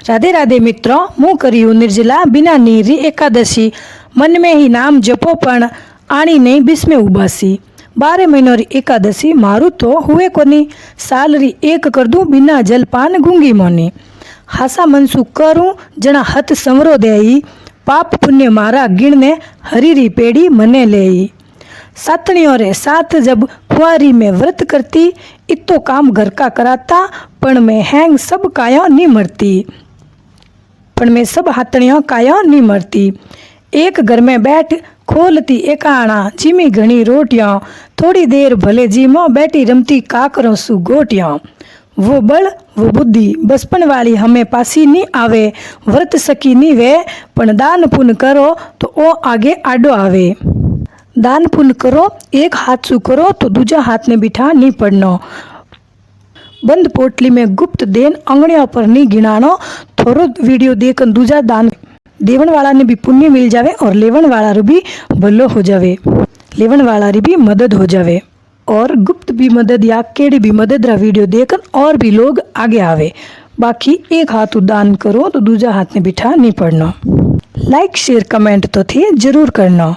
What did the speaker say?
राधे राधे मित्रों, मुँ करियो निर्जला बिना नीरी एकादशी। मन में ही नाम जपो पण आनी नहीं बिस्मे उबासी। 12 महीनों री एकादशी मारू तो हुए कोनी। साल री एक कर दूं बिना जलपान गूंगी मोनी। हासा मनसू करूं जना हथ संवरो देई। पाप पुण्य मारा गिणने हरी री पेड़ी मने लेई। सातणियों रे साथ जब कुंवारी में व्रत करती। इतो काम घर का कराता पण मैं हैंग सब काया नहीं मरती। पण मैं सब हाथणियों काया नहीं मरती। एक घर में बैठ खोलती एकाणा जीमी घनी रोटियां। थोड़ी देर भले जीमो बैठी रमती काकरों सु गोटियां। वो बल वो बुद्धि बचपन वाली हमें पासी नहीं आवे। व्रत सकी नहीं वे पण दान पुण्य करो तो ओ आगे आडो आवे। दान पुण्य करो एक हाथ सु करो तो दूजा हाथ ने बिठा नहीं पड़नो। बंद पोटली में गुप्त देन अंगड़ियों पर नहीं गिनानो। थोड़ो वीडियो देखन दूजा दान देवन वाला ने भी पुण्य मिल जावे और लेवन वाला रू भी भलो हो जावे। लेवन वाला री भी मदद हो जावे और गुप्त भी मदद या केड़ी भी मदद रा वीडियो देखन और भी लोग आगे आवे। बाकी एक हाथ दान करो तो दूजा हाथ ने बिठा नहीं पड़नो। लाइक शेयर कमेंट तो थे जरूर करना।